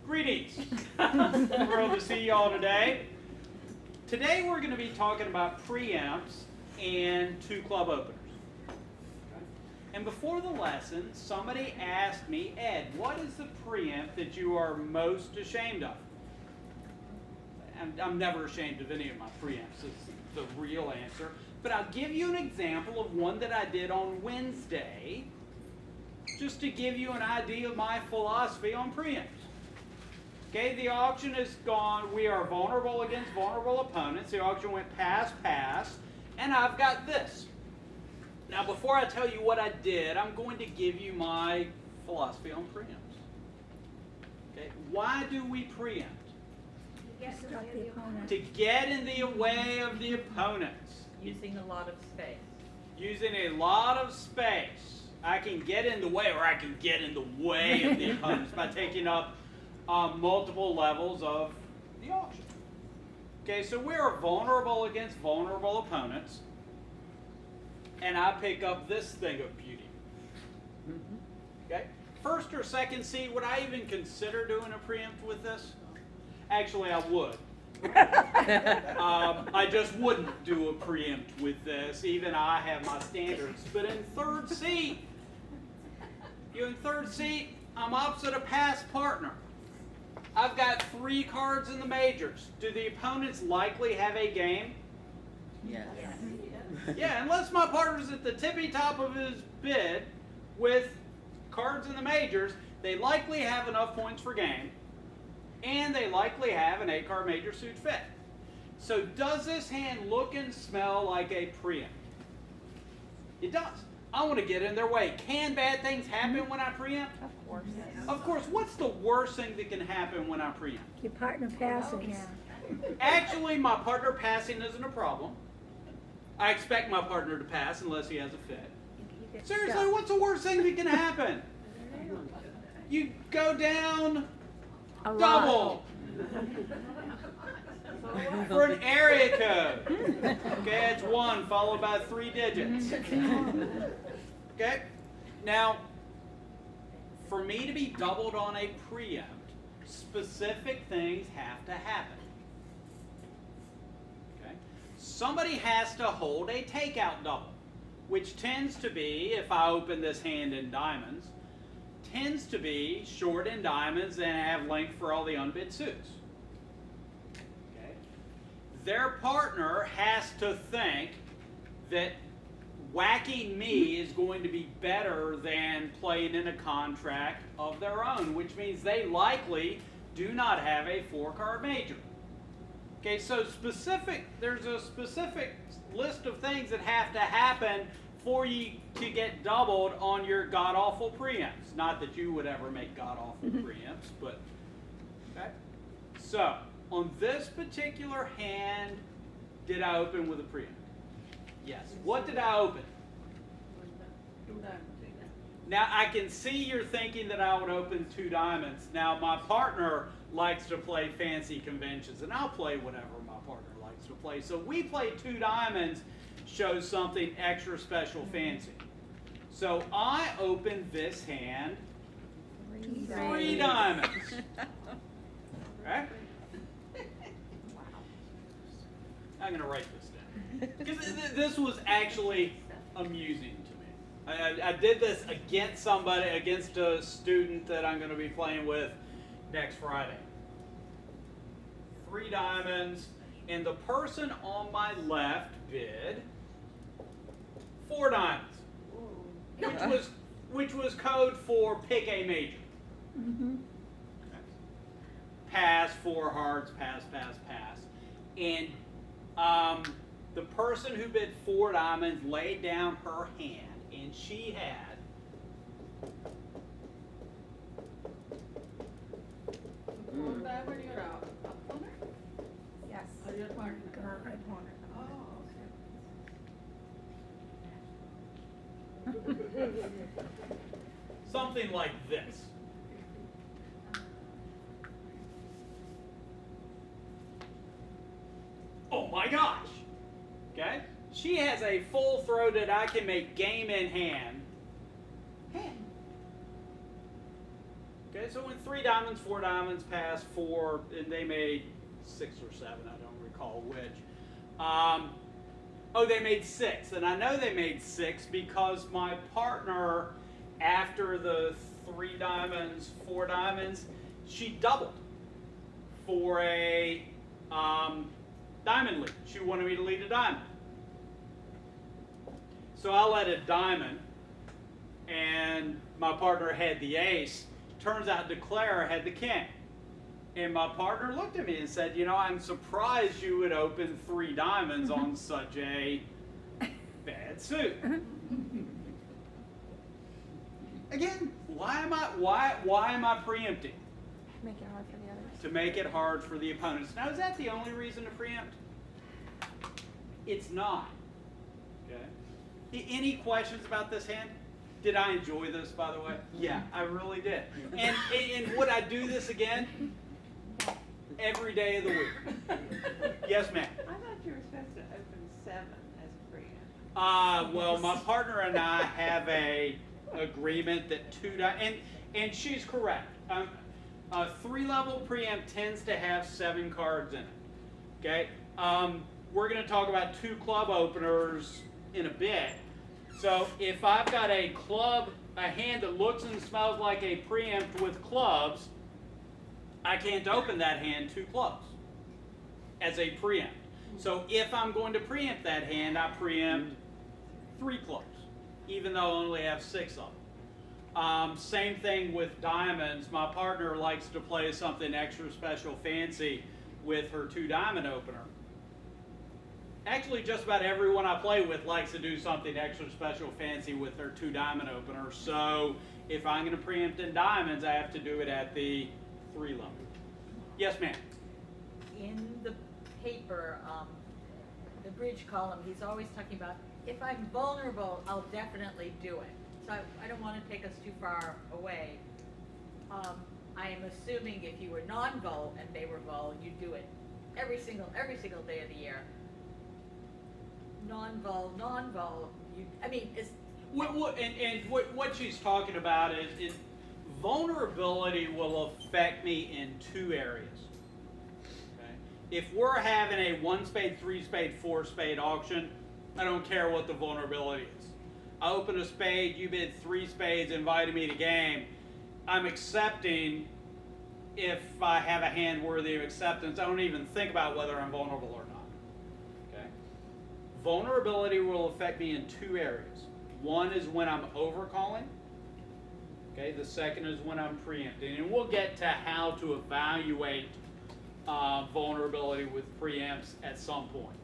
Greetings. Thrilled to see you all today. Today we're going to be talking about preempts and 2 club openers. And before the lesson, somebody asked me, Ed, what is the preempt that you are most ashamed of? I'm never ashamed of any of my preempts, is the real answer. But I'll give you an example of one that I did on Wednesday, just to give you an idea of my philosophy on preempts. Okay, the auction is gone. We are vulnerable against vulnerable opponents. The auction went pass, pass, and I've got this. Now, before I tell you what I did, I'm going to give you my philosophy on preempts. Okay, why do we preempt? To get in the way of the opponents. Using a lot of space. Using a lot of space. I can get in the way, or I can get in the way of the opponents by taking up multiple levels of the auction. Okay, so we are vulnerable against vulnerable opponents, and I pick up this thing of beauty. Okay, first or second seat, would I even consider doing a preempt with this? Actually, I would. I just wouldn't do a preempt with this. Even I have my standards. But in third seat, I'm opposite a past partner. I've got 3 cards in the majors. Do the opponents likely have a game? Yes. Yeah, unless my partner's at the tippy top of his bid with cards in the majors, they likely have enough points for game. And they likely have an 8-card major suit fit. So does this hand look and smell like a preempt? It does. I want to get in their way. Can bad things happen when I preempt? Of course. Of course. What's the worst thing that can happen when I preempt? Your partner passes. Actually, my partner passing isn't a problem. I expect my partner to pass unless he has a fit. Seriously, what's the worst thing that can happen? You go down double for an area code. Okay, it's 1 followed by 3 digits. Okay, now for me to be doubled on a preempt, specific things have to happen. Okay, somebody has to hold a takeout double, which tends to be, if I open this hand in diamonds, tends to be short in diamonds and have length for all the unbid suits. Okay. Their partner has to think that whacking me is going to be better than playing in a contract of their own, which means they likely do not have a 4-card major. Okay, so there's a specific list of things that have to happen for you to get doubled on your god-awful preempts. Not that you would ever make god-awful preempts, but, okay. So, on this particular hand, did I open with a preempt? Yes. What did I open? Now, I can see you're thinking that I would open 2 diamonds. Now, my partner likes to play fancy conventions, and I'll play whatever my partner likes to play. So we play 2 diamonds, shows something extra special fancy. So I opened this hand 3 diamonds. Right? I'm going to write this down. Because this was actually amusing to me. I did this against somebody, against a student that I'm going to be playing with next Friday. 3 diamonds, and the person on my left bid 4 diamonds, which was code for pick a major. Pass, 4 hearts, pass, pass, pass. And the person who bid 4 diamonds laid down her hand, and she had Yes. Your partner. My partner. something like this. Oh my gosh! Okay? She has a full-throated, I can make game in hand. Okay, Okay, so when 3 diamonds, 4 diamonds passed 4, and they made 6 or 7, I don't recall which. Oh, they made 6, and I know they made 6 because my partner, after the 3 diamonds, 4 diamonds, she doubled for a diamond lead. She wanted me to lead a diamond. So I led a diamond, and my partner had the ace. Turns out DeClaire had the king. And my partner looked at me and said, you know, I'm surprised you would open 3 diamonds on such a bad suit. Again, why am I preempting? Make it hard for the others. To make it hard for the opponents. Now, is that the only reason to preempt? It's not. Okay. Any questions about this hand? Did I enjoy this, by the way? Yeah, I really did. And would I do this again? Every day of the week. Yes, ma'am. I thought you were supposed to open 7 as a preempt. Well, my partner and I have a agreement that 2 and she's correct. A 3-level preempt tends to have 7 cards in it. Okay. We're going to talk about 2 club openers in a bit. So if I've got a hand that looks and smells like a preempt with clubs, I can't open that hand 2 clubs as a preempt. So if I'm going to preempt that hand, I preempt 3 clubs, even though I only have 6 of them. Same thing with diamonds. My partner likes to play something extra special fancy with her 2 diamond opener. Actually, just about everyone I play with likes to do something extra special fancy with their 2 diamond opener. So if I'm going to preempt in diamonds, I have to do it at the 3 level. Yes, ma'am. In the paper, the bridge column, he's always talking about, if I'm vulnerable, I'll definitely do it. So I don't want to take us too far away. I am assuming if you were non-vul and they were vul, you'd do it every single day of the year. Non-vul, I mean, it's... What she's talking about is vulnerability will affect me in 2 areas. Okay? If we're having a 1-spade, 3-spade, 4-spade auction, I don't care what the vulnerability is. I open a spade, you bid 3 spades, invited me to game. I'm accepting if I have a hand worthy of acceptance. I don't even think about whether I'm vulnerable or not. Okay? Vulnerability will affect me in 2 areas. One is when I'm overcalling. Okay, the second is when I'm preempting. And we'll get to how to evaluate vulnerability with preempts at some point.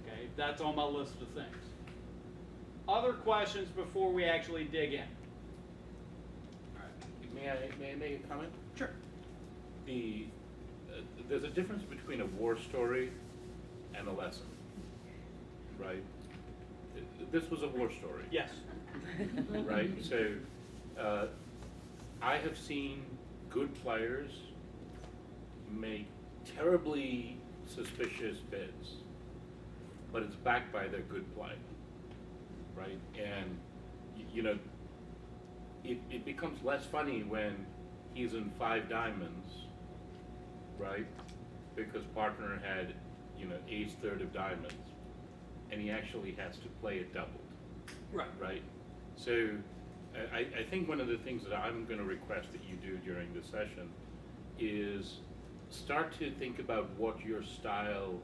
Okay, that's on my list of things. Other questions before we actually dig in? All right. May I make a comment? Sure. There's a difference between a war story and a lesson, right? This was a war story. Yes. Right? So I have seen good players make terribly suspicious bids, but it's backed by their good play, right? And you know, it becomes less funny when he's in 5 diamonds, right? Because partner had, you know, ace third of diamonds, and he actually has to play it doubled. Right. Right? So I think one of the things that I'm going to request that you do during this session is start to think about what your style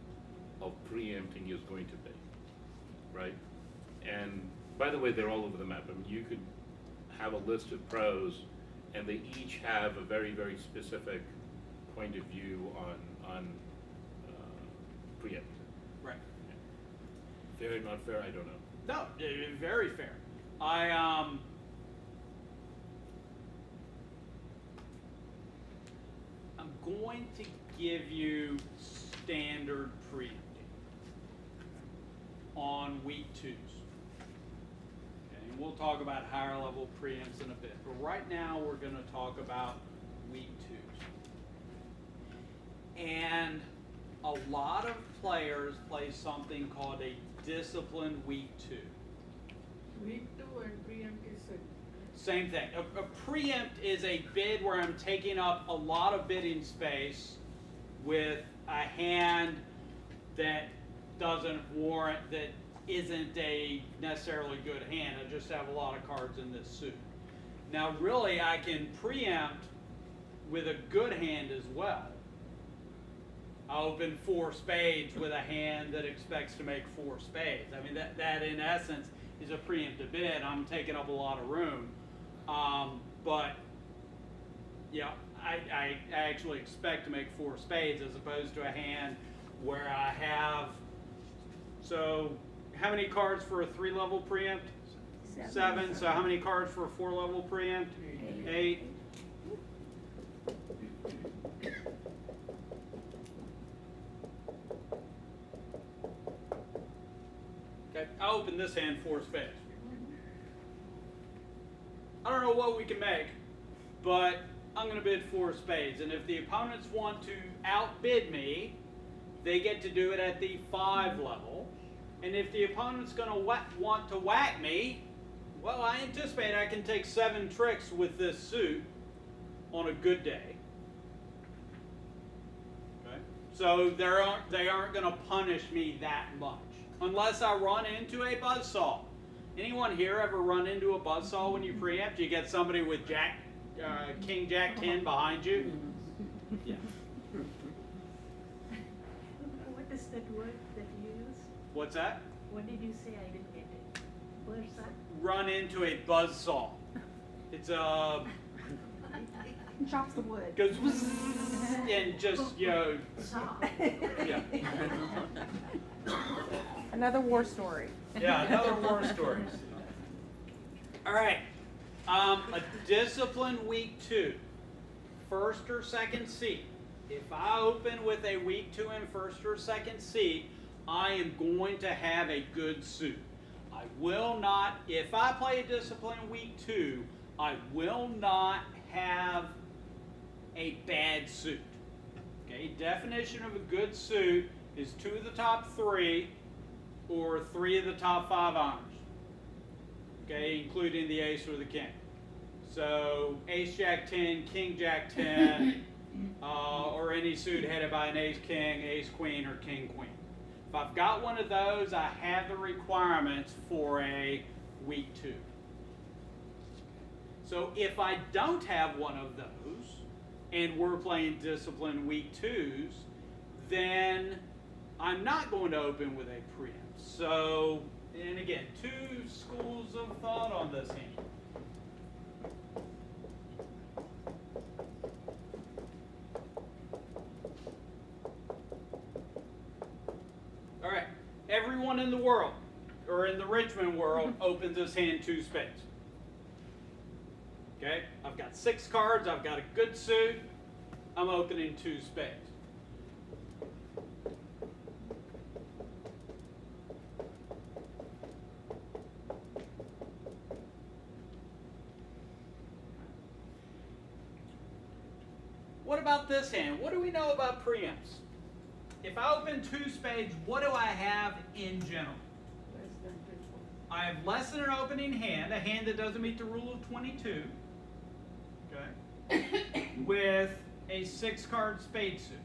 of preempting is going to be, right? And by the way, they're all over the map. I mean, you could have a list of pros, and they each have a very, very specific point of view on preempting. Right. Fair or not fair, I don't know. No, very fair. I'm going to give you standard preempting on week 2s. Okay, and we'll talk about higher level preempts in a bit. But right now we're going to talk about week 2s. And a lot of players play something called a disciplined week 2. Week 2 and preempt is Same thing. A preempt is a bid where I'm taking up a lot of bidding space with a hand that doesn't warrant, that isn't a necessarily good hand. I just have a lot of cards in this suit. Now really I can preempt with a good hand as well. I open 4 spades with a hand that expects to make 4 spades. I mean, that in essence is a preemptive bid. I'm taking up a lot of room. But yeah, I actually expect to make 4 spades as opposed to a hand where I have, so how many cards for a 3-level preempt? 7. So how many cards for a 4-level preempt? 8. Okay, I'll open this hand 4 spades. I don't know what we can make, but I'm going to bid 4 spades. And if the opponents want to outbid me, they get to do it at the 5 level. And if the opponent's going to want to whack me, well, I anticipate I can take 7 tricks with this suit on a good day. Okay? So they aren't going to punish me that much, unless I run into a buzzsaw. Anyone here ever run into a buzzsaw when you preempt? You get somebody with King Jack 10 behind you? Yeah. What is that word that you use? What's that? What did you say? I didn't get it. Where's that? Run into a buzzsaw. It's a Chops the wood. goes and just, you know, Saw. yeah. Another war story. Yeah, another war story. All right, a discipline week 2, first or second seat. If I open with a week 2 in first or second seat, I am going to have a good suit. I will not, if I play a discipline week 2, I will not have a bad suit. Okay, definition of a good suit is 2 of the top 3 or 3 of the top 5 honors. Okay, including the ace or the king. So ace jack 10, king jack 10, or any suit headed by an ace king, ace queen, or king queen. If I've got one of those, I have the requirements for a week 2. So if I don't have one of those, and we're playing discipline week 2s, then I'm not going to open with a preempt. So, and again, 2 schools of thought on this hand. All right, everyone in the world, or in the Richmond world, opens this hand 2 spades. Okay, I've got 6 cards, I've got a good suit, I'm opening 2 spades. What about this hand? What do we know about preempts? If I open 2 spades, what do I have in general? I have less than an opening hand, a hand that doesn't meet the rule of 22, okay, with a 6-card spade suit.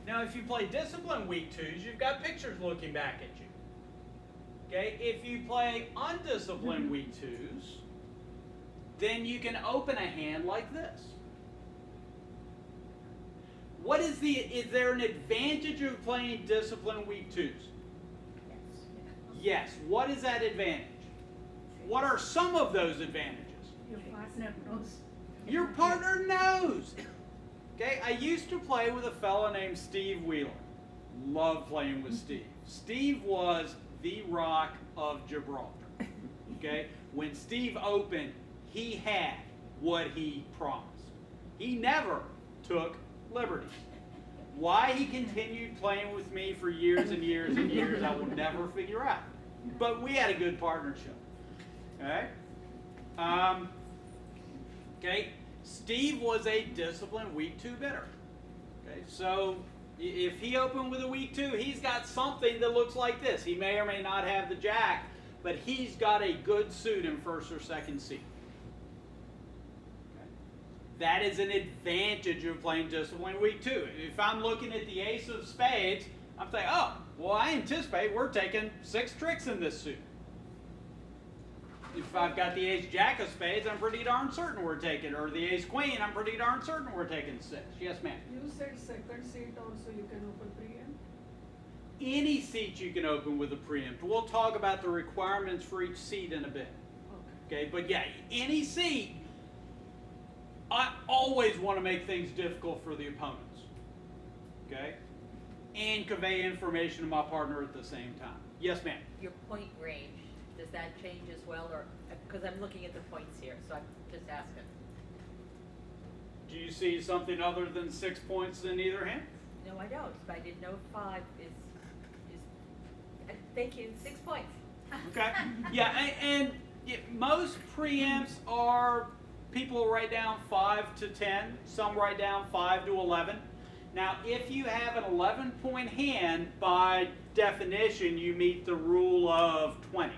Now, if you play discipline week 2s, you've got pictures looking back at you. Okay, if you play undisciplined week 2s, then you can open a hand like this. What is there an advantage of playing discipline week 2s? Yes. What is that advantage? What are some of those advantages? Your partner knows. Your partner knows. Okay, I used to play with a fellow named Steve Wheeler. Love playing with Steve. Steve was the Rock of Gibraltar. Okay, when Steve opened, he had what he promised. He never took liberties. Why he continued playing with me for years and years and years, I will never figure out. But we had a good partnership. Okay? Okay, Steve was a disciplined week 2 bidder. Okay, so if he opened with a week 2, he's got something that looks like this. He may or may not have the jack, but he's got a good suit in first or second seat. Okay. That is an advantage of playing Discipline Week 2. If I'm looking at the ace of spades, I'm saying, oh, well, I anticipate we're taking 6 tricks in this suit. If I've got the ace jack of spades, I'm pretty darn certain we're taking, or the ace queen, I'm pretty darn certain we're taking 6. Yes, ma'am? You said second seat also you can open preempt? Any seat you can open with a preempt. We'll talk about the requirements for each seat in a bit. Okay, but yeah, any seat, I always want to make things difficult for the opponents. Okay? And convey information to my partner at the same time. Yes, ma'am? Your point range, does that change as well, or, because I'm looking at the points here, so I'm just asking. Do you see something other than 6 points in either hand? No, I don't, but I didn't know 5 is, thank you, 6 points. Okay. Yeah, and most preempts are, people write down 5 to 10. Some write down 5 to 11. Now, if you have an 11-point hand, by definition, you meet the rule of 20.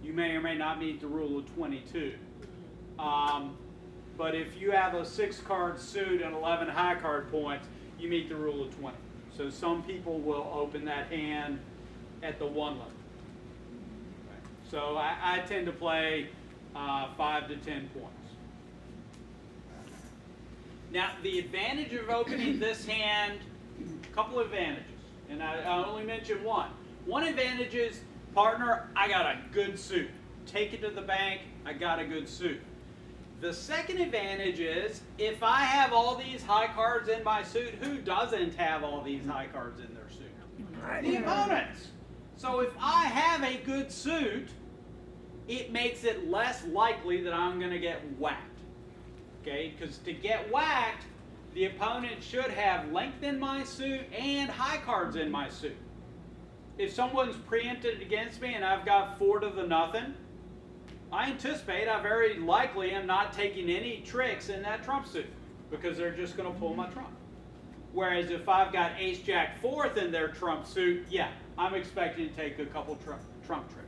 You may or may not meet the rule of 22. But if you have a 6-card suit and 11 high card points, you meet the rule of 20. So some people will open that hand at the 1 level. Okay. So I tend to play 5 to 10 points. Now, the advantage of opening this hand, a couple of advantages, and I only mentioned one. One advantage is, partner, I got a good suit. Take it to the bank, I got a good suit. The second advantage is, if I have all these high cards in my suit, who doesn't have all these high cards in their suit? The opponents. So if I have a good suit, it makes it less likely that I'm going to get whacked. Okay, because to get whacked, the opponent should have length in my suit and high cards in my suit. If someone's preempted against me and I've got 4 to the nothing, I anticipate I very likely am not taking any tricks in that trump suit because they're just going to pull my trump. Whereas if I've got ace jack 4th in their trump suit, yeah, I'm expecting to take a couple trump tricks.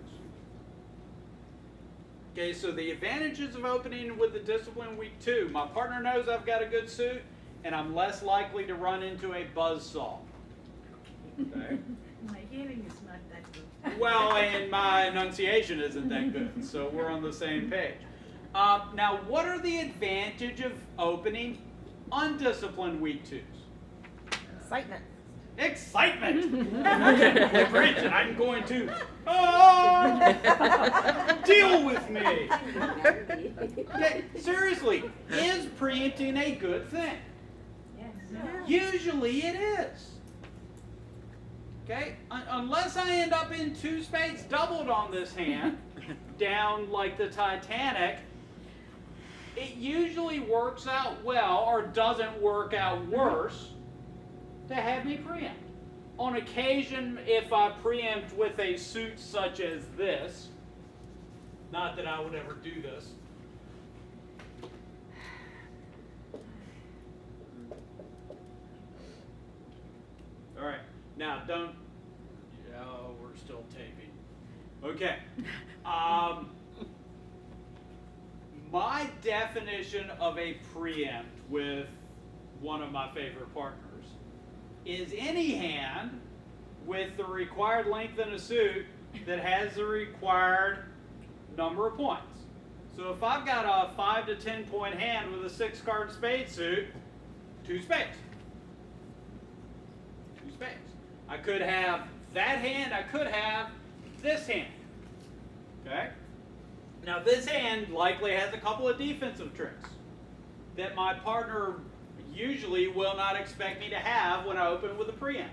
Okay, so the advantages of opening with the Discipline Week 2. My partner knows I've got a good suit, and I'm less likely to run into a buzzsaw. Okay? My hearing is not that good. Well, and my enunciation isn't that good, so we're on the same page. Now, what are the advantages of opening undisciplined Week 2s? Excitement. Excitement! Bridget, I'm going to deal with me. Okay, seriously, is preempting a good thing? Yes. Usually it is. Okay, unless I end up in 2 spades doubled on this hand, down like the Titanic, it usually works out well, or doesn't work out worse, to have me preempt. On occasion, if I preempt with a suit such as this, not that I would ever do this, all right, now don't, oh, we're still taping. Okay, my definition of a preempt with one of my favorite partners is any hand with the required length in a suit that has the required number of points. So if I've got a 5 to 10 point hand with a 6-card spade suit, 2 spades. 2 spades. I could have that hand, I could have this hand. Okay? Now this hand likely has a couple of defensive tricks that my partner usually will not expect me to have when I open with a preempt.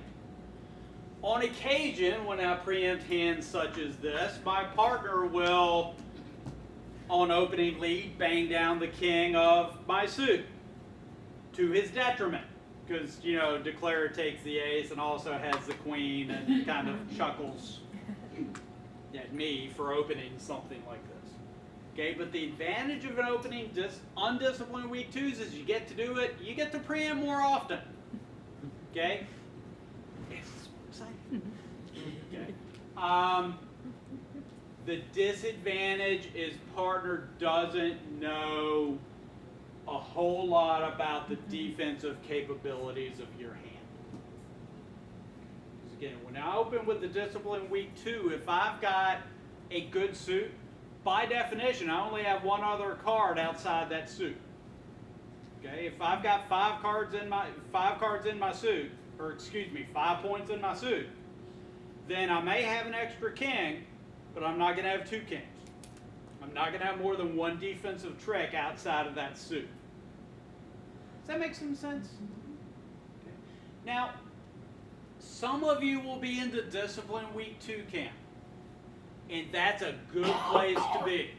On occasion, when I preempt hands such as this, my partner will, on opening lead, bang down the king of my suit to his detriment. Because, you know, declarer takes the ace and also has the queen and kind of chuckles at me for opening something like this. Okay, but the advantage of an opening undisciplined Week 2s is you get to do it, you get to preempt more often. Okay? It's exciting. Okay. The disadvantage is partner doesn't know a whole lot about the defensive capabilities of your hand. Because again, when I open with the discipline week 2, if I've got a good suit, by definition, I only have one other card outside that suit. Okay, if I've got 5 cards in my suit, or excuse me, 5 points in my suit, then I may have an extra king, but I'm not going to have 2 kings. I'm not going to have more than 1 defensive trick outside of that suit. Does that make some sense? Okay. Now, some of you will be in the discipline week 2 camp, and that's a good place to be.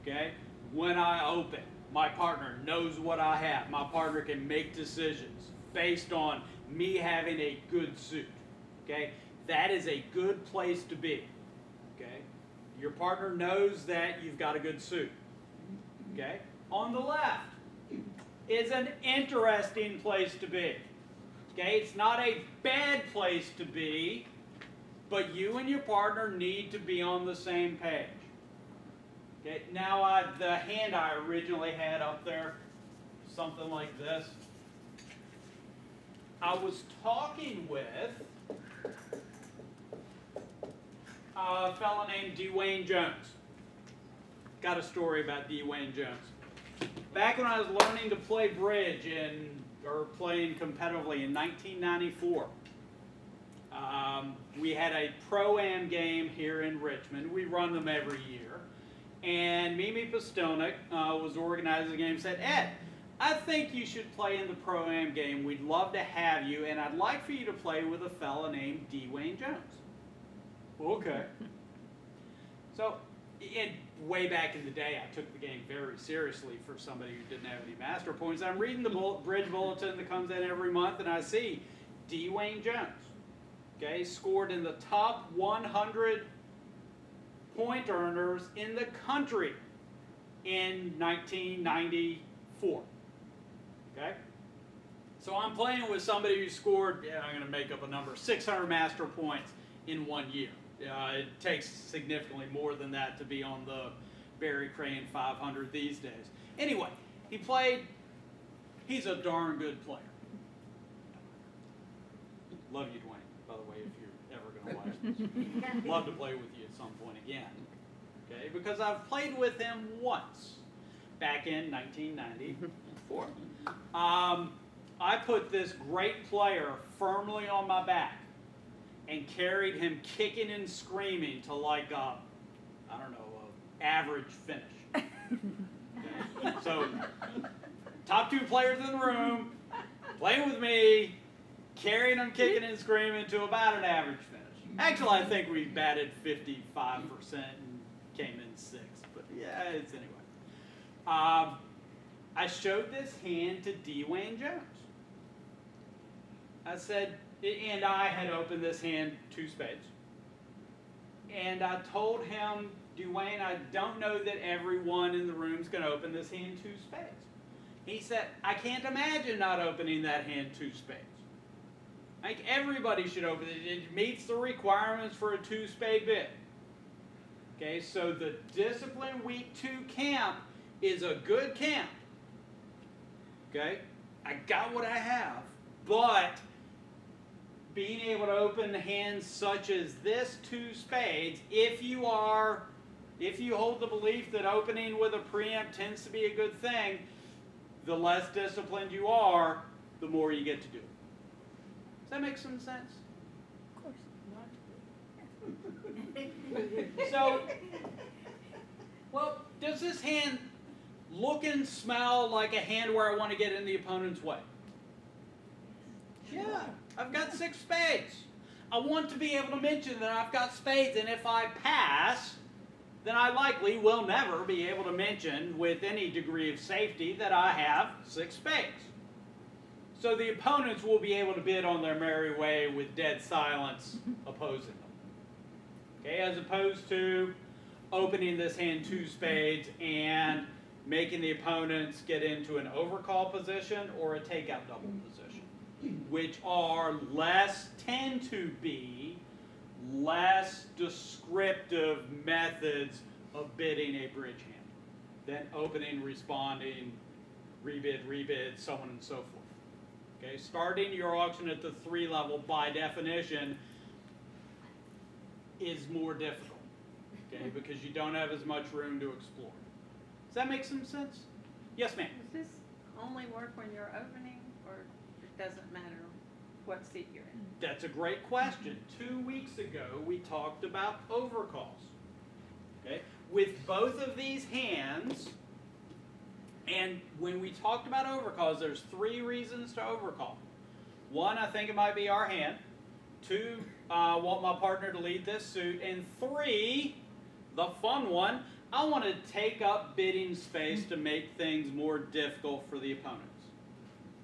Okay? When I open, my partner knows what I have. My partner can make decisions based on me having a good suit. Okay? That is a good place to be. Okay? Your partner knows that you've got a good suit. Okay? On the left is an interesting place to be. Okay? It's not a bad place to be, but you and your partner need to be on the same page. Okay? Now, the hand I originally had up there, something like this. I was talking with a fellow named Dwayne Jones. Got a story about Dwayne Jones. Back when I was learning to play bridge or playing competitively in 1994, we had a Pro-Am game here in Richmond. We run them every year. And Mimi Postelnik was organizing the game and said, Ed, I think you should play in the Pro-Am game. We'd love to have you, and I'd like for you to play with a fellow named Dwayne Jones. Okay. So, way back in the day, I took the game very seriously for somebody who didn't have any master points. I'm reading the bridge bulletin that comes in every month, and I see Dwayne Jones, okay, scored in the top 100 point earners in the country in 1994. Okay? So I'm playing with somebody who scored, I'm going to make up a number, 600 master points in 1 year. It takes significantly more than that to be on the Barry Crane 500 these days. Anyway, he's a darn good player. Love you, Dwayne, by the way, if you're ever going to watch this. Love to play with you at some point again. Okay, because I've played with him once, back in 1994. I put this great player firmly on my back and carried him kicking and screaming to like a, I don't know, a average finish. Okay? So, top 2 players in the room, playing with me, carrying them kicking and screaming to about an average finish. Actually, I think we batted 55% and came in 6th, but yeah, it's anyway. I showed this hand to Dwayne Jones. I said, and I had opened this hand 2 spades. And I told him, Dwayne, I don't know that everyone in the room's going to open this hand 2 spades. He said, I can't imagine not opening that hand 2 spades. I think everybody should open it. It meets the requirements for a 2-spade bid. Okay, so the Discipline Week 2 camp is a good camp. Okay, I got what I have, but being able to open hands such as this 2 spades, if you hold the belief that opening with a preempt tends to be a good thing, the less disciplined you are, the more you get to do. Does that make some sense? Of course. So, well, does this hand look and smell like a hand where I want to get in the opponent's way? Yeah, I've got 6 spades. I want to be able to mention that I've got spades, and if I pass, then I likely will never be able to mention with any degree of safety that I have 6 spades. So the opponents will be able to bid on their merry way with dead silence opposing them. Okay, as opposed to opening this hand 2 spades and making the opponents get into an overcall position or a takeout double position, which are tend to be less descriptive methods of bidding a bridge hand than opening, responding, rebid, so on and so forth. Okay, starting your auction at the 3 level by definition is more difficult, okay, because you don't have as much room to explore. Does that make some sense? Yes, ma'am. Does this only work when you're opening, or it doesn't matter what seat you're in? That's a great question. 2 weeks ago, we talked about overcalls. Okay, with both of these hands, and when we talked about overcalls, there's 3 reasons to overcall. 1, I think it might be our hand. 2, I want my partner to lead this suit. And 3, the fun one, I want to take up bidding space to make things more difficult for the opponents.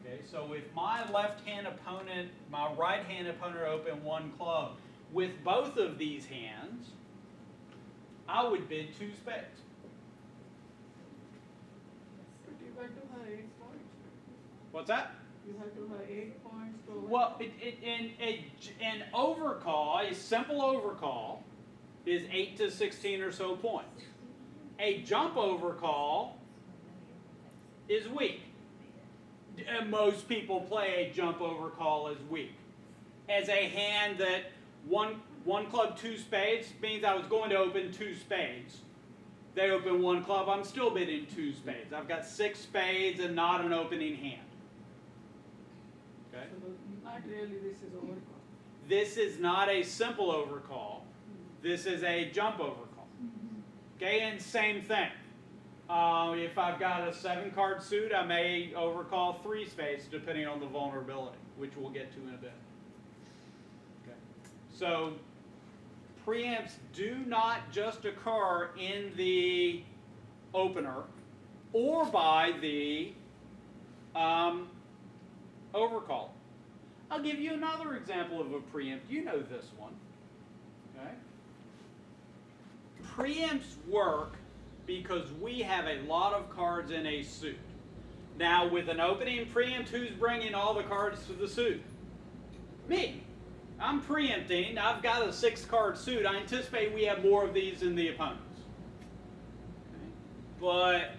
Okay, so if my left-hand opponent, my right-hand opponent open 1 club, with both of these hands, I would bid 2 spades. But you got to have 8 points. What's that? You have to have 8 points to. Well, an overcall, a simple overcall, is 8 to 16 or so points. A jump overcall is weak. And most people play a jump overcall as weak. As a hand that one club 2 spades means I was going to open 2 spades. They open 1 club, I'm still bidding 2 spades. I've got 6 spades and not an opening hand. Okay? So not really, this is overcall. This is not a simple overcall. This is a jump overcall. Okay, and same thing. If I've got a 7-card suit, I may overcall 3 spades depending on the vulnerability, which we'll get to in a bit. Okay. So preempts do not just occur in the opener or by the overcall. I'll give you another example of a preempt. You know this one. Okay. Preempts work because we have a lot of cards in a suit. Now, with an opening preempt, who's bringing all the cards to the suit? Me. I'm preempting. I've got a 6-card suit. I anticipate we have more of these than the opponents. Okay. But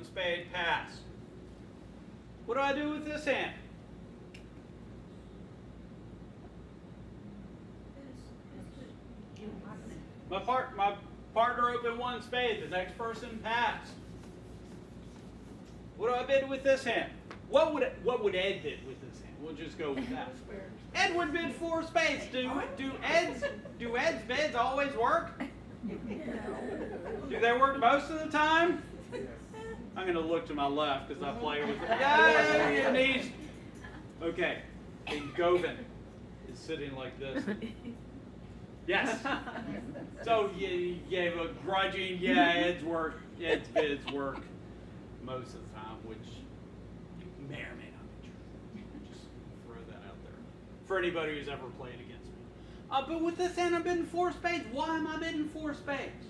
spade pass. What do I do with this hand? My partner opened 1 spade. The next person passed. What do I bid with this hand? What would Ed bid with this hand? We'll just go with that. Ed would bid 4 spades. Do Ed's bids always work? Do they work most of the time? I'm going to look to my left because I play with it. Yay! And he's okay. And Govan is sitting like this. Yes. So you gave a grudging, yeah, Ed's bids work most of the time, which may or may not be true. Just throw that out there for anybody who's ever played against me. But with this hand, I'm bidding 4 spades. Why am I bidding 4 spades?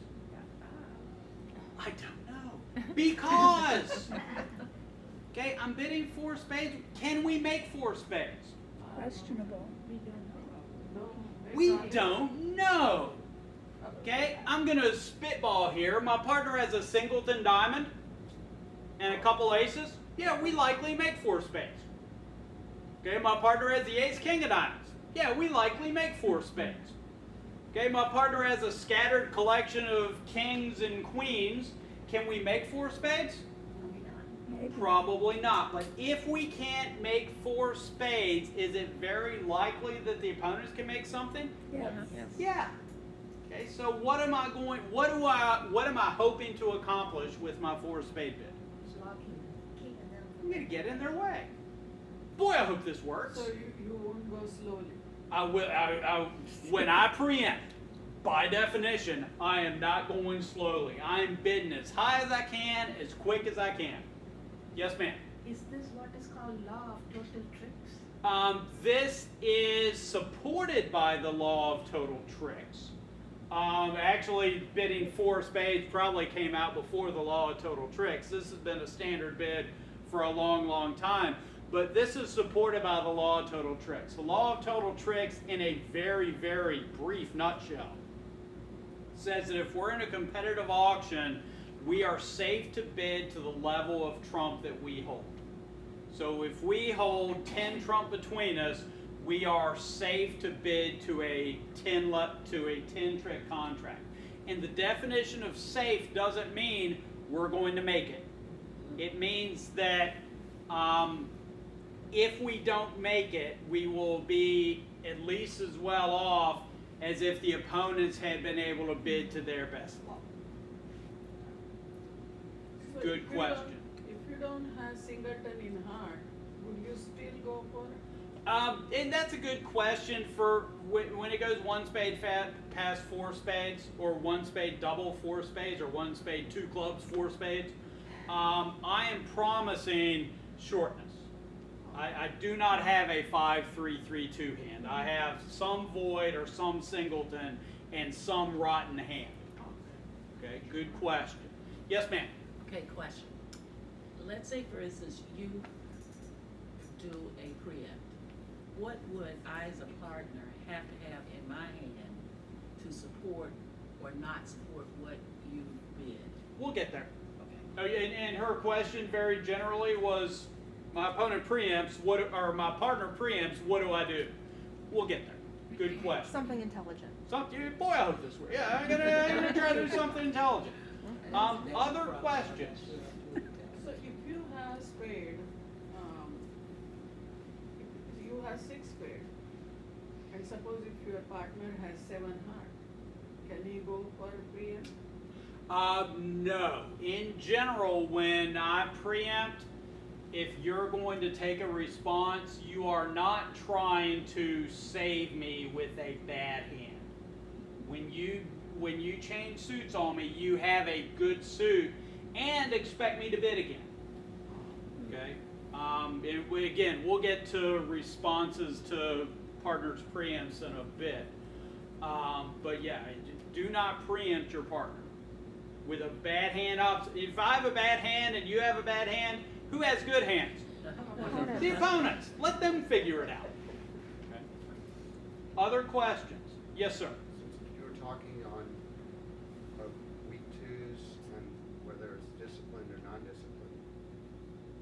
I don't know. Because. Okay, I'm bidding 4 spades. Can we make 4 spades? Questionable. We We don't know. Okay, I'm going to spitball here. My partner has a singleton diamond and a couple aces. Yeah, we likely make 4 spades. Okay, my partner has the ace-king of diamonds. Yeah, we likely make 4 spades. Okay, my partner has a scattered collection of kings and queens. Can we make 4 spades? Probably not. But if we can't make 4 spades, is it very likely that the opponents can make something? Yes. Yeah. Okay, so what am I hoping to accomplish with my 4 spade bid? I'm going to get in their way. Boy, I hope this works. So you won't go slowly. I will. When I preempt, by definition, I am not going slowly. I am bidding as high as I can, as quick as I can. Yes, ma'am. Is this what is called law of total tricks? This is supported by the law of total tricks. Actually, bidding 4 spades probably came out before the law of total tricks. This has been a standard bid for a long, long time. But this is supported by the law of total tricks. The law of total tricks, in a very, very brief nutshell, says that if we're in a competitive auction, we are safe to bid to the level of trump that we hold. So if we hold 10 trump between us, we are safe to bid to a 10 trick contract. And the definition of safe doesn't mean we're going to make it. It means that if we don't make it, we will be at least as well off as if the opponents had been able to bid to their best level. So Good if you question. If you don't have singleton in heart, would you still go for it? And that's a good question for when it goes 1 spade past 4 spades, or 1 spade double 4 spades, or 1 spade 2 clubs 4 spades. I am promising shortness. I do not have a 5-3-3-2 hand. I have some void or some singleton and some rotten hand. Okay, good question. Yes, ma'am. Okay, question. Let's say, for instance, you do a preempt. What would I, as a partner, have to have in my hand to support or not support what you bid? We'll get there. Okay. Oh, yeah, and her question very generally was, my opponent preempts, or my partner preempts, what do I do? We'll get there. Good question. Something intelligent. Boy, I hope this works. Yeah, I'm gonna try to do something intelligent. Other questions? So if you have spade, if you have 6 spade, and suppose if your partner has 7 heart, can he go for a preempt? No. In general, when I preempt, if you're going to take a response, you are not trying to save me with a bad hand. When you change suits on me, you have a good suit and expect me to bid again. Okay? Again, we'll get to responses to partners' preempts in a bit. But yeah, do not preempt your partner. With a bad hand, if I have a bad hand and you have a bad hand, who has good hands? The opponents. Let them figure it out. Okay. Other questions? Yes, sir. Since you were talking on weak twos and whether it's disciplined or non-disciplined,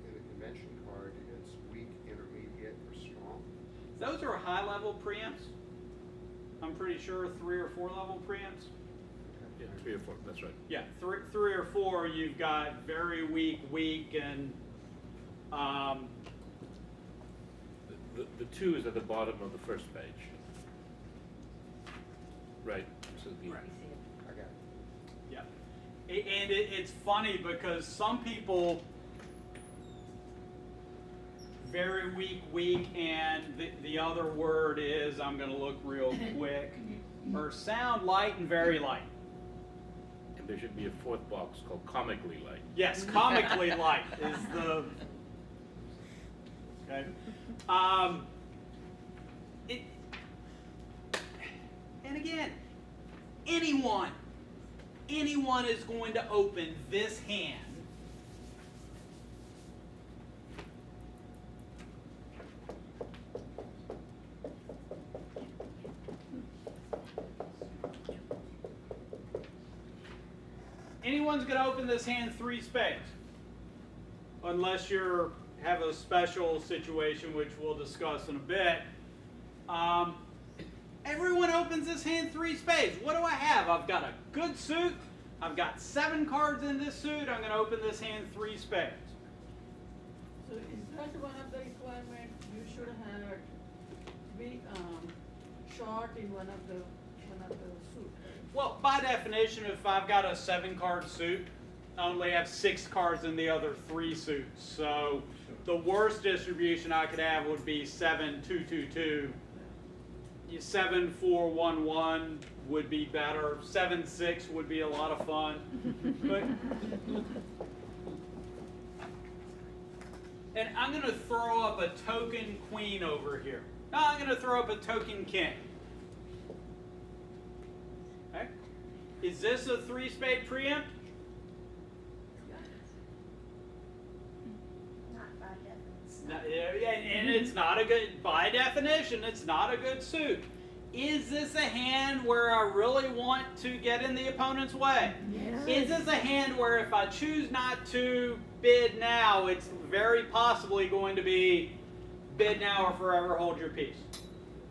in the convention card, it's weak, intermediate, or strong. Those are high-level preempts. I'm pretty sure 3 or 4 level preempts. Yeah, 3 or 4, that's right. Yeah, 3 or 4. You've got very weak, and The 2 is at the bottom of the first page. Right. So the, Right. I got it. yeah, and it's funny because some people very weak, and the other word is, I'm going to look real quick, or sound light and very light. and there should be a 4th box called comically light. Yes, comically light is the. Okay. And again, anyone is going to open this hand Anyone's going to open this hand 3 spades, unless you have a special situation, which we'll discuss in a bit. Everyone opens this hand 3 spades. What do I have? I've got a good suit. I've got 7 cards in this suit. I'm going to open this hand 3 spades. So is that one of the requirements? You should have be short in one of the suit. Well, by definition, if I've got a 7-card suit, I only have 6 cards in the other 3 suits. So the worst distribution I could have would be 7-2-2-2. 7-4-1-1 would be better. 7-6 would be a lot of fun. But, and I'm going to throw up a token queen over here. No, I'm going to throw up a token king. Okay? Is this a 3-spade preempt? Not by definition. No, yeah, and it's not a good, by definition, it's not a good suit. Is this a hand where I really want to get in the opponent's way? Yes. Is this a hand where if I choose not to bid now, it's very possibly going to be bid now or forever hold your peace?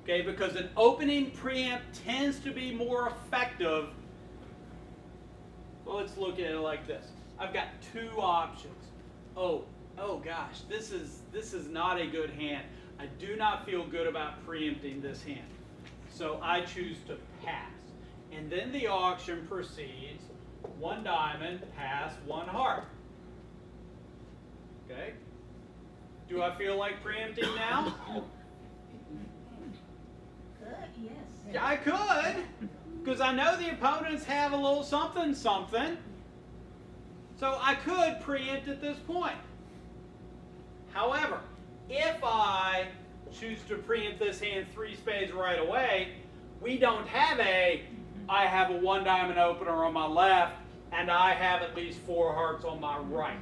Okay, because an opening preempt tends to be more effective. Well, let's look at it like this. I've got 2 options. Oh gosh, this is not a good hand. I do not feel good about preempting this hand. So I choose to pass. And then the auction proceeds. 1 diamond, pass, 1 heart. Okay? Do I feel like preempting now? Good, yes. Yeah, I could. Because I know the opponents have a little something something. So I could preempt at this point. However, if I choose to preempt this hand 3 spades right away, we don't have I have a 1 diamond opener on my left, and I have at least 4 hearts on my right.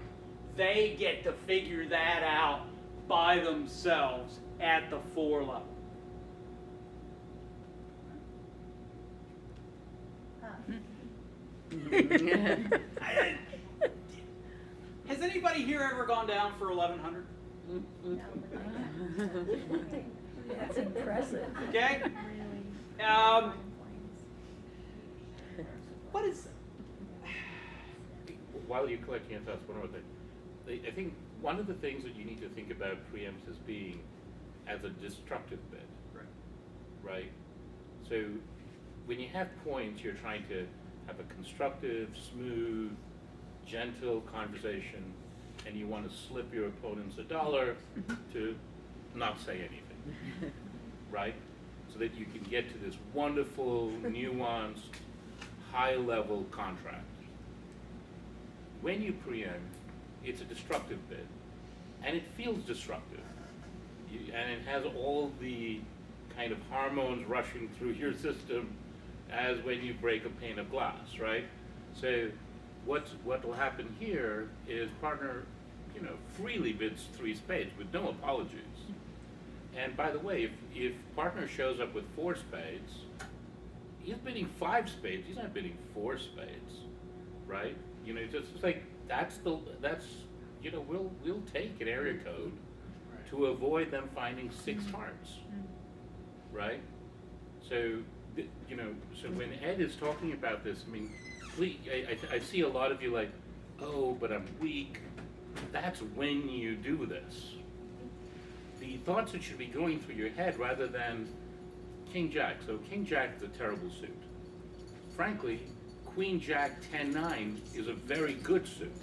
They get to figure that out by themselves at the 4 level. Has anybody here ever gone down for 1100? That's impressive. Okay. What is? While you're collecting your thoughts, one more thing. I think one of the things that you need to think about preempts as being as a destructive bid. Right? So when you have points, you're trying to have a constructive, smooth, gentle conversation, and you want to slip your opponents $1 to not say anything. Right? So that you can get to this wonderful, nuanced, high-level contract. When you preempt, it's a destructive bid, and it feels destructive, and it has all the kind of hormones rushing through your system as when you break a pane of glass, right? So what will happen here is partner, freely bids 3 spades with no apologies. And by the way, if partner shows up with 4 spades, he's bidding 5 spades. He's not bidding 4 spades, right? Just like we'll take an area code to avoid them finding 6 hearts, right? So so when Ed is talking about this, I mean, please, I see a lot of you like, oh, but I'm weak. That's when you do this. The thoughts that should be going through your head rather than King Jack. So King Jack is a terrible suit. Frankly, Queen Jack 10-9 is a very good suit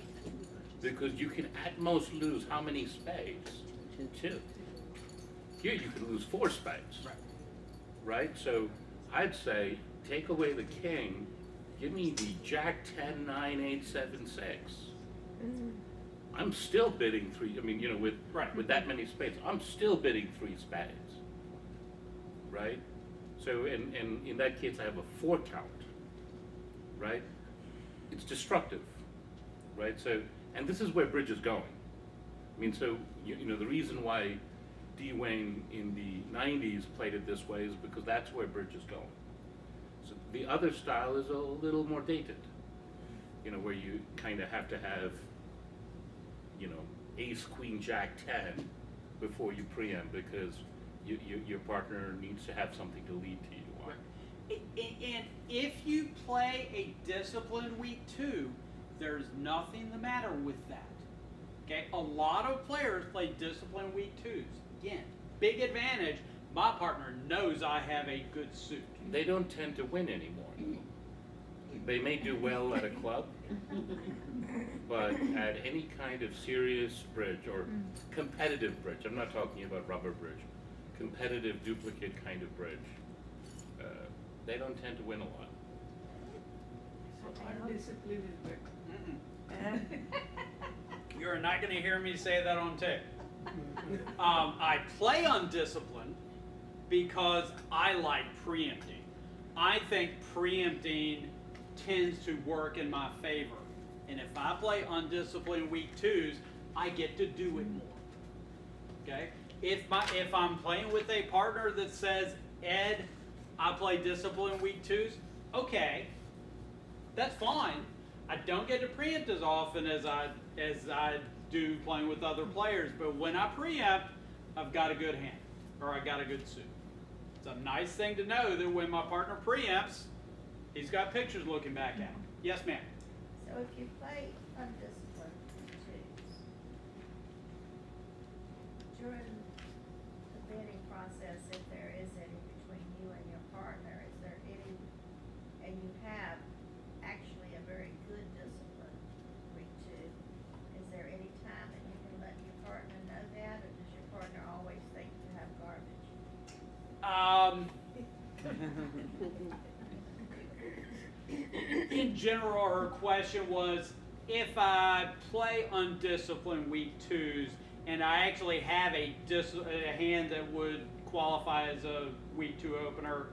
because you can at most lose how many spades? 2. Here you can lose 4 spades. Right? So I'd say take away the king, give me the Jack 10-9 8-7-6. I'm still bidding 3. I mean, with that many spades, I'm still bidding 3 spades. Right? So and in that case, I have a 4 count. Right? It's destructive. Right? So, and this is where bridge is going. I mean, so the reason why D. Wayne in the 90s played it this way is because that's where bridge is going. So the other style is a little more dated. Where you kind of have to have ace, queen, jack, 10 before you preempt because your partner needs to have something to lead to you on. And if you play a disciplined week 2, there's nothing the matter with that. Okay, a lot of players play disciplined week 2s. Again, big advantage. My partner knows I have a good suit. They don't tend to win anymore. They may do well at a club, but at any kind of serious bridge or competitive bridge, I'm not talking about rubber bridge, competitive duplicate kind of bridge, they don't tend to win a lot. So undisciplined is better. You're not going to hear me say that on tape. I play undisciplined because I like preempting. I think preempting tends to work in my favor. And if I play undisciplined week 2s, I get to do it more. Okay? If I'm playing with a partner that says, Ed, I play disciplined week 2s, okay, that's fine. I don't get to preempt as often as I do playing with other players, but when I preempt, I've got a good hand, or I got a good suit. It's a nice thing to know that when my partner preempts, he's got pictures looking back at him. Yes, ma'am. So if you play undisciplined twos, during the bidding process, if there is any between you and your partner, is there any, and you have actually a very good discipline week 2, is there any time that you can let your partner know that, or does your partner always think you have garbage? In general, her question was, if I play undisciplined week 2s and I actually have a hand that would qualify as a week 2 opener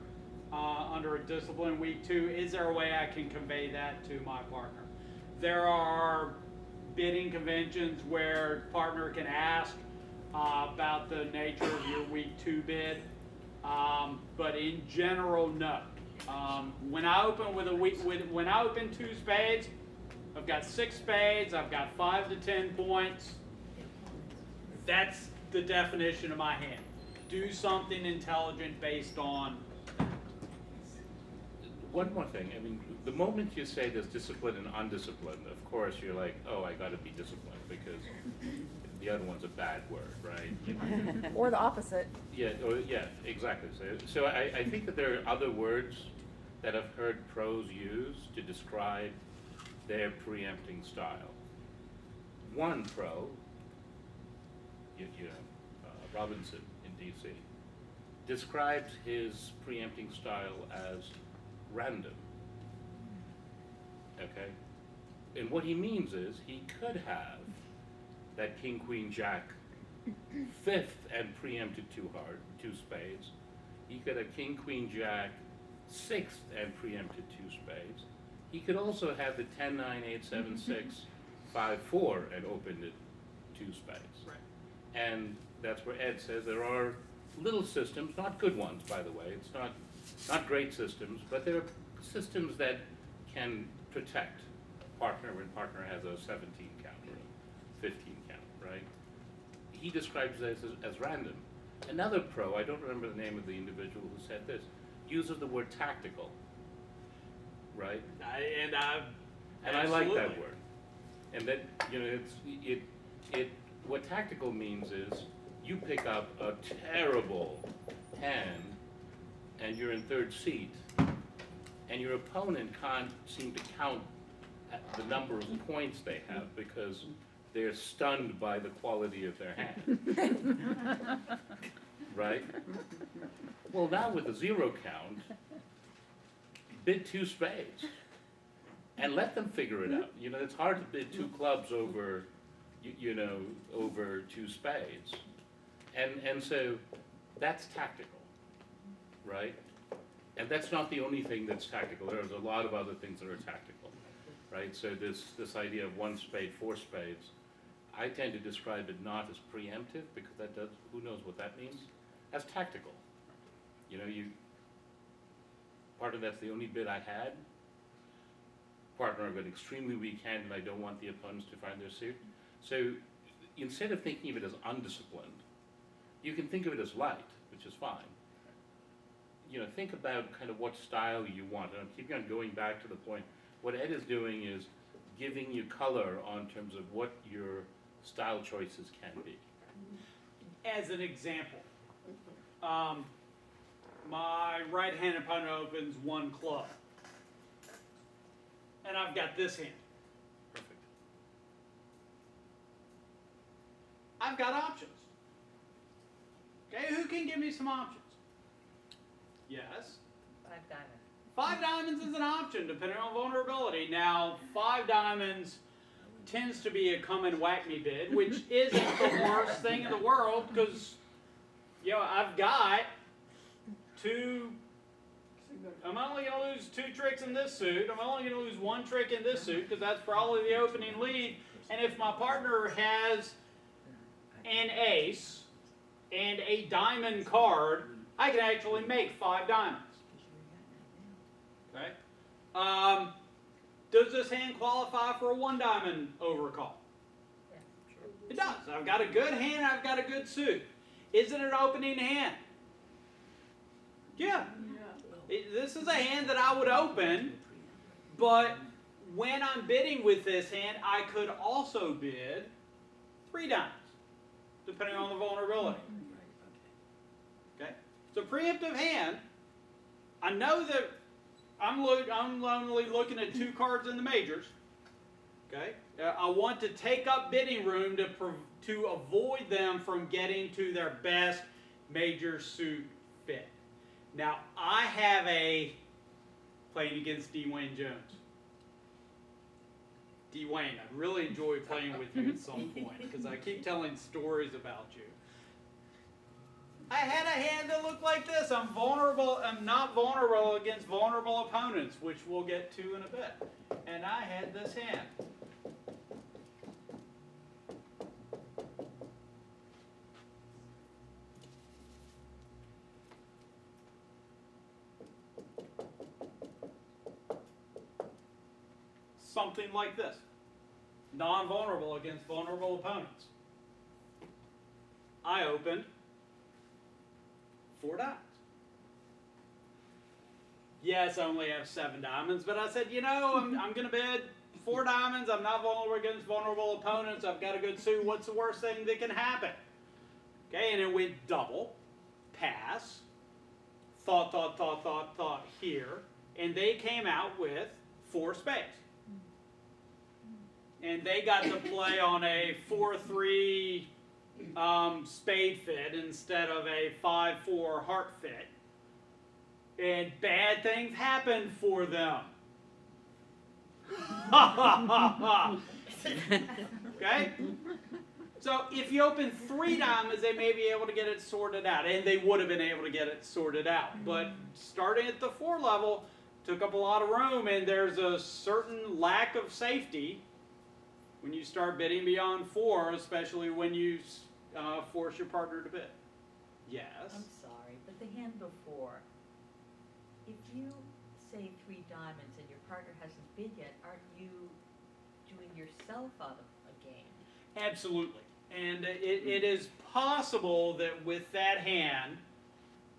under a disciplined week 2, is there a way I can convey that to my partner? There are bidding conventions where partner can ask about the nature of your week 2 bid, but in general, no. When I open when I open 2 spades, I've got 6 spades, I've got 5 to 10 points. That's the definition of my hand. Do something intelligent based on that. One more thing, I mean, the moment you say there's disciplined and undisciplined, of course you're like, oh, I gotta be disciplined, because the other one's a bad word, right? Or the opposite. Yeah, exactly. So I think that there are other words that I've heard pros use to describe their preempting style. One pro, Robinson in DC, describes his preempting style as random. Okay? And what he means is he could have that king, queen, jack 5th and preempted too hard, 2 spades. He could have king, queen, jack 6th and preempted 2 spades. He could also have the 10, 9, 8, 7, 6, 5, 4 and opened it 2 spades. Right. And that's where Ed says there are little systems, not good ones, by the way. It's not great systems, but there are systems that can protect partner when partner has a 17 count or a 15 count, right? He describes this as random. Another pro, I don't remember the name of the individual who said this, uses the word tactical, right? I like that word. And that, what tactical means is you pick up a terrible hand and you're in 3rd seat and your opponent can't seem to count the number of points they have because they're stunned by the quality of their hand. Right? Well, now with the 0 count, bid 2 spades and let them figure it out. It's hard to bid 2 clubs over, over 2 spades. And so that's tactical, right? And that's not the only thing that's tactical. There's a lot of other things that are tactical, right? So this idea of 1 spade, 4 spades, I tend to describe it not as preemptive, because that does, who knows what that means, as tactical. Part of that's the only bid I had. Partner of an extremely weak hand and I don't want the opponents to find their suit. So instead of thinking of it as undisciplined, you can think of it as light, which is fine. Think about kind of what style you want. And I'm keeping on going back to the point. What Ed is doing is giving you color on terms of what your style choices can be. As an example, my right-hand opponent opens 1 club, and I've got this hand. Perfect. I've got options. Okay, who can give me some options? Yes. 5 diamonds. 5 diamonds is an option, depending on vulnerability. Now, 5 diamonds tends to be a come and whack me bid, which isn't the worst thing in the world, because, I've got 2 good. I'm only going to lose 2 tricks in this suit. I'm only going to lose 1 trick in this suit because that's probably the opening lead. And if my partner has an ace and a diamond card, I can actually make 5 diamonds. Okay. Does this hand qualify for a 1 diamond overcall? It does. I've got a good hand, I've got a good suit. Is it an opening hand? Yeah. This is a hand that I would open, but when I'm bidding with this hand, I could also bid 3 diamonds, depending on the vulnerability. Okay? So preemptive hand, I know that I'm only looking at 2 cards in the majors. Okay? I want to take up bidding room to avoid them from getting to their best major suit fit. Now, I have playing against Dwayne Jones. Dwayne, I'd really enjoy playing with you at some point because I keep telling stories about you. I had a hand that looked like this. I'm not vulnerable against vulnerable opponents, which we'll get to in a bit. And I had this hand. Something like this. Non-vulnerable against vulnerable opponents. I opened 4 diamonds. Yes, I only have 7 diamonds, but I said, you know, I'm going to bid 4 diamonds. I'm not vulnerable against vulnerable opponents. I've got a good suit. What's the worst thing that can happen? Okay, and it went double, pass, thought here, and they came out with 4 spades. And they got to play on a 4-3 spade fit instead of a 5-4 heart fit. And bad things happened for them. Okay? So if you open 3 diamonds, they may be able to get it sorted out. And they would have been able to get it sorted out. But starting at the 4 level took up a lot of room, and there's a certain lack of safety when you start bidding beyond 4, especially when you force your partner to bid. Yes? I'm sorry, but the hand before, if you say 3 diamonds and your partner hasn't bid yet, aren't you doing yourself out of a game? Absolutely. And it is possible that with that hand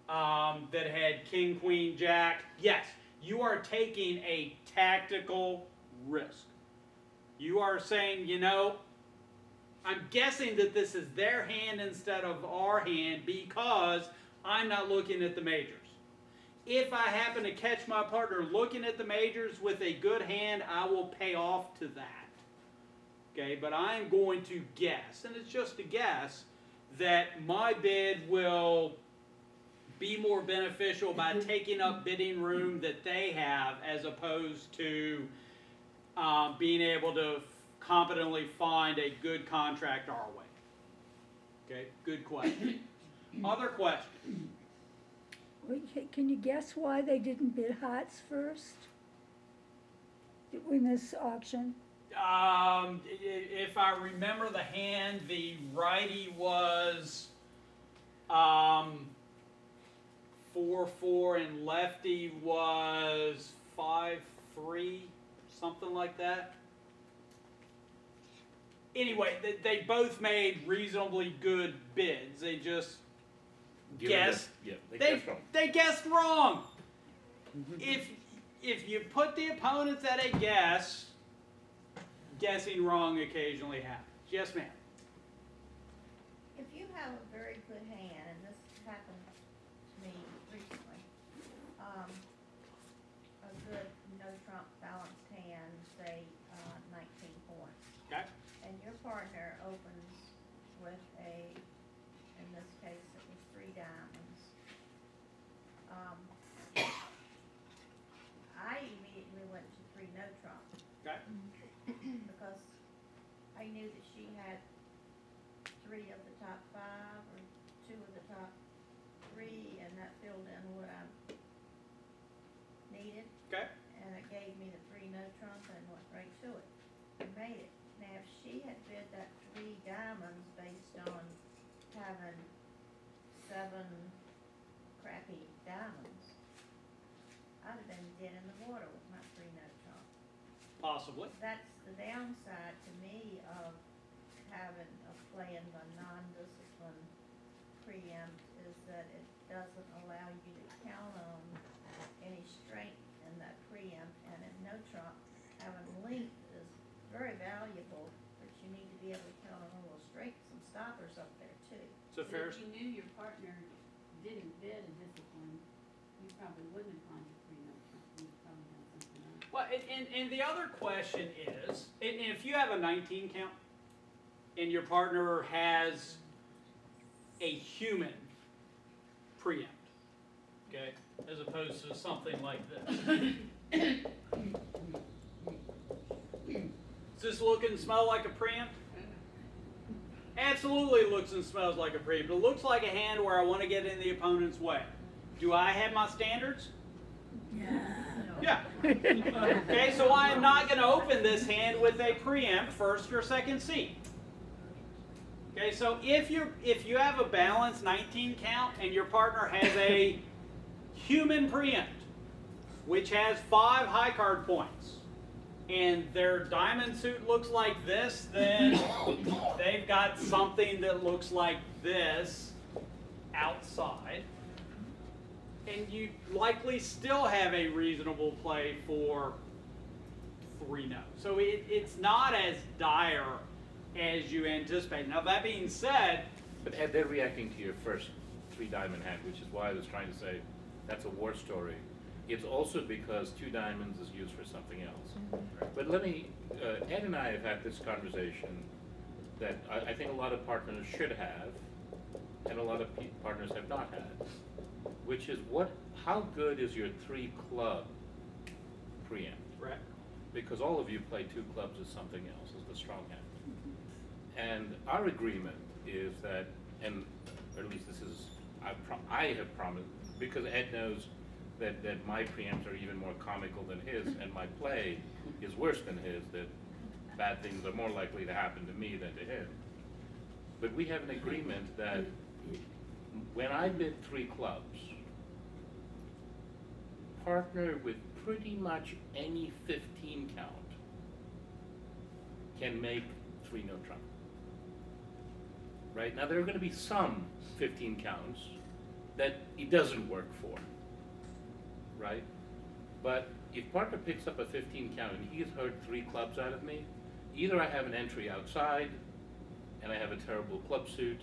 that had King, Queen, Jack, yes, you are taking a tactical risk. You are saying, you know, I'm guessing that this is their hand instead of our hand because I'm not looking at the majors. If I happen to catch my partner looking at the majors with a good hand, I will pay off to that. Okay, but I'm going to guess, and it's just a guess, that my bid will be more beneficial by taking up bidding room that they have as opposed to being able to competently find a good contract our way. Okay, good question. Other questions? Wait, can you guess why they didn't bid hearts first? In this auction? If I remember the hand, the righty was 4-4 and lefty was 5-3, something like that. Anyway, they both made reasonably good bids. They just guessed. They guessed wrong. If you put the opponents at a guess, guessing wrong occasionally happens. Yes, ma'am. If you have a very good hand, and this happened to me recently, a good no-trump balanced hand, say 19 points, Okay. and your partner opens with in this case it was 3 diamonds, I immediately went to 3 no-trump. Okay. Because I knew that she had trump and went right to it and made it. Now, if she had bid that 3 diamonds based on having 7 crappy diamonds, I'd have been dead in the water with my 3 no trump. Possibly. That's the downside to me of playing the non-disciplined preempt, is that it doesn't allow you to count on any strength in that preempt, and in no trump, having length is very valuable, but you need to be able to count on a little strength, some stoppers up there too. So But fair. if you knew your partner didn't bid a discipline, you probably wouldn't have gone to 3 no trump, you'd probably have something else. Well, and the other question is, and if you have a 19 count, and your partner has a human preempt, okay, as opposed to something like this. Does this look and smell like a preempt? Absolutely looks and smells like a preempt. It looks like a hand where I want to get in the opponent's way. Do I have my standards? Yeah. Okay, so I am not going to open this hand with a preempt first or second seat. Okay, so if you have a balanced 19 count and your partner has a human preempt, which has 5 high card points, and their diamond suit looks like this, then they've got something that looks like this outside, and you likely still have a reasonable play for 3 no. So it's not as dire as you anticipate. Now that being said, But Ed, they're reacting to your first 3 diamond hand, which is why I was trying to say that's a war story. It's also because 2 diamonds is used for something else. But let me, Ed and I have had this conversation that I think a lot of partners should have, and a lot of partners have not had, which is how good is your 3 club preempt? right? Because all of you play 2 clubs as something else, as the strong hand. And our agreement is that, and or at least this is, I have promised, because Ed knows that my preempts are even more comical than his, and my play is worse than his, that bad things are more likely to happen to me than to him. But we have an agreement that when I bid 3 clubs, partner with pretty much any 15 count can make 3 no trump. Right? Now there are going to be some 15 counts that it doesn't work for. Right? But if partner picks up a 15 count and he's heard 3 clubs out of me, either I have an entry outside and I have a terrible club suit,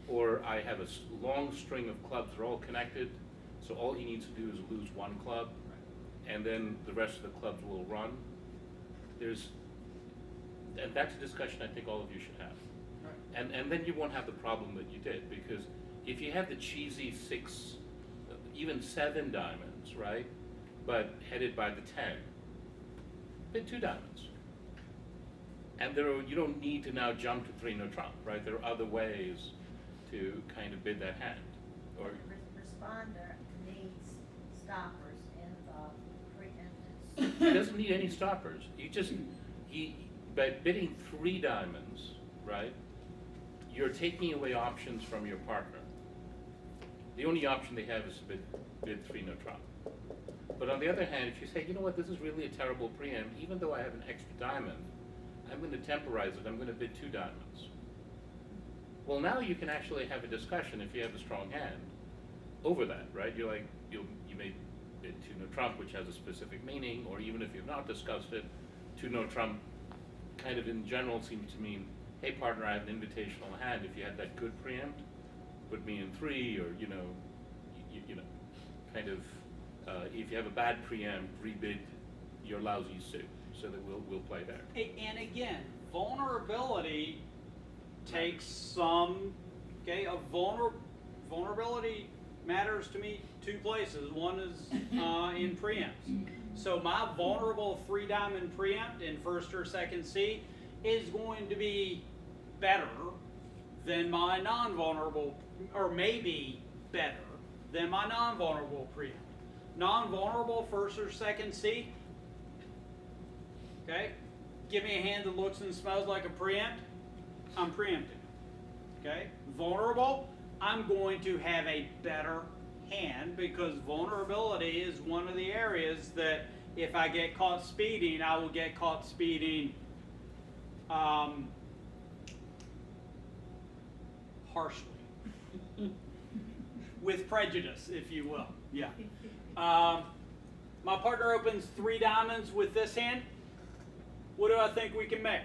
or I have a long string of clubs that are all connected, so all he needs to do is lose 1 club, and then the rest of the clubs will run. And that's a discussion I think all of you should have. And then you won't have the problem that you did, because if you have the cheesy 6, even 7 diamonds, right, but headed by the 10, bid 2 diamonds. And you don't need to now jump to 3 no trump, right? There are other ways to kind of bid that hand. Or Responder needs stoppers in the preempted. he doesn't need any stoppers. By bidding 3 diamonds, right, you're taking away options from your partner. The only option they have is to bid 3 no trump. But on the other hand, if you say, you know what, this is really a terrible preempt, even though I have an extra diamond, I'm going to temporize it, I'm going to bid 2 diamonds. Well, now you can actually have a discussion, if you have a strong hand, over that, right? You're like, you may bid 2 no trump, which has a specific meaning, or even if you've not discussed it, 2 no trump kind of in general seems to mean, hey partner, I have an invitational hand. If you had that good preempt, put me in 3, or you know, kind of, if you have a bad preempt, rebid your lousy suit, so that we'll play there. And again, vulnerability takes some, okay, vulnerability matters to me 2 places. One is in preempts. So my vulnerable 3 diamond preempt in first or second C is going to be better than my non-vulnerable, or maybe better than my non-vulnerable preempt. Non-vulnerable first or second C, Okay? Give me a hand that looks and smells like a preempt, I'm preempting. Okay? Vulnerable, I'm going to have a better hand because vulnerability is one of the areas that if I get caught speeding, I will get caught speeding harshly. With prejudice, if you will. Yeah. My partner opens 3 diamonds with this hand. What do I think we can make?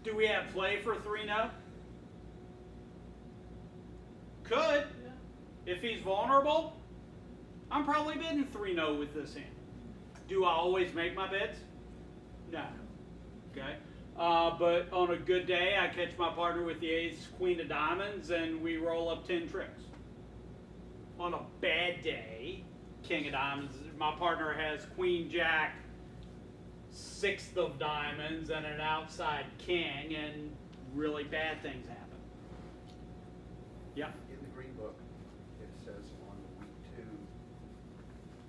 Do we have play for 3-no? Could. If he's vulnerable, I'm probably bidding 3-no with this hand. Do I always make my bids? No. Okay. But on a good day, I catch my partner with the ace, queen of diamonds, and we roll up 10 tricks. On a bad day, king of diamonds, my partner has queen, jack, 6th of diamonds, and an outside king, and really bad things happen. Yeah? In the green book, it says on the week 2,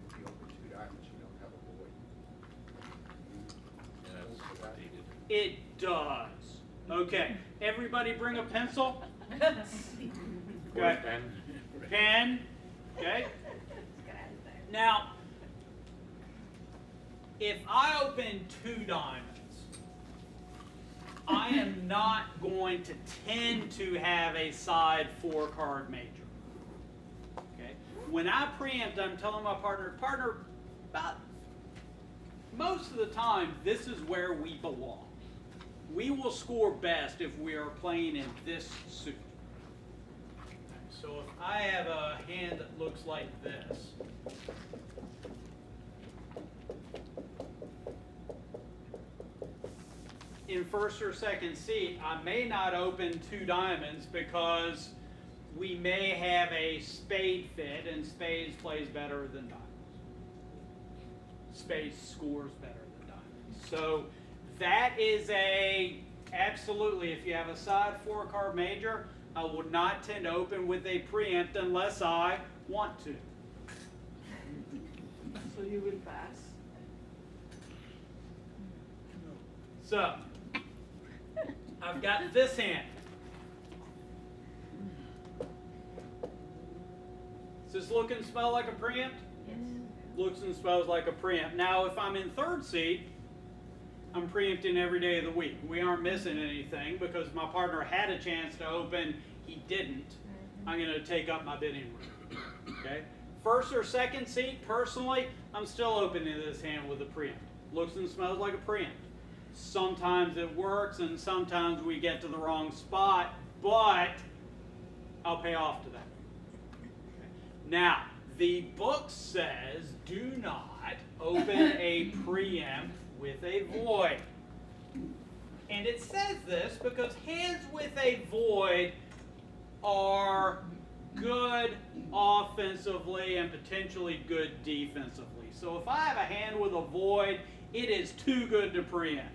if you open 2 diamonds, you don't have a void. That's updated. It does. Okay. Everybody bring a pencil. Or Okay. pen. Pen. Okay. Now, if I open 2 diamonds, I am not going to tend to have a side 4-card major. Okay. When I preempt, I'm telling my partner, about most of the time, this is where we belong. We will score best if we are playing in this suit. So if I have a hand that looks like this, in first or second seat, I may not open 2 diamonds because we may have a spade fit, and spades plays better than diamonds. Spades scores better than diamonds. So that is absolutely, if you have a side 4-card major, I would not tend to open with a preempt unless I want to. So you will pass? So, I've got this hand. Does this look and smell like a preempt? Yes. Looks and smells like a preempt. Now, if I'm in third seat, I'm preempting every day of the week. We aren't missing anything because my partner had a chance to open, he didn't. I'm going to take up my bidding room. Okay? First or second seat, personally, I'm still opening this hand with a preempt. Looks and smells like a preempt. Sometimes it works and sometimes we get to the wrong spot, but I'll pay off to that. Okay. Now, the book says do not open a preempt with a void. And it says this because hands with a void are good offensively and potentially good defensively. So if I have a hand with a void, it is too good to preempt.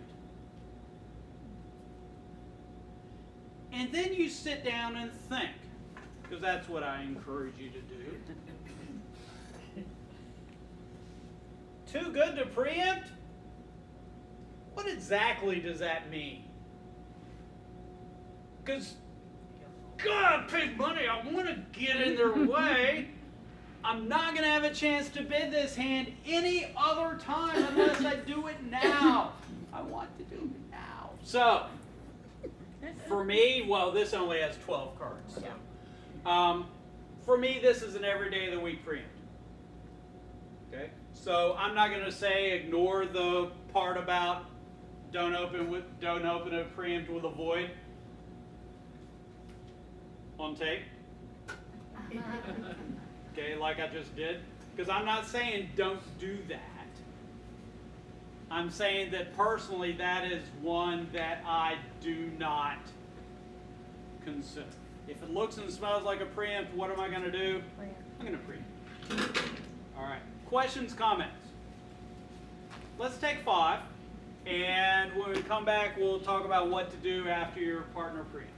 And then you sit down and think, because that's what I encourage you to do. Too good to preempt? What exactly does that mean? Because, God, I paid money, I want to get in their way. I'm not going to have a chance to bid this hand any other time unless I do it now. I want to do it now. So, for me, well, this only has 12 cards. So. For me, this is an every day of the week preempt. Okay? So I'm not going to say ignore the part about don't open a preempt with a void on tape. Okay, like I just did. Because I'm not saying don't do that. I'm saying that personally that is one that I do not consider. If it looks and smells like a preempt, what am I going to do? I'm going to preempt. All right. Questions, comments? Let's take 5. And when we come back, we'll talk about what to do after your partner preempts.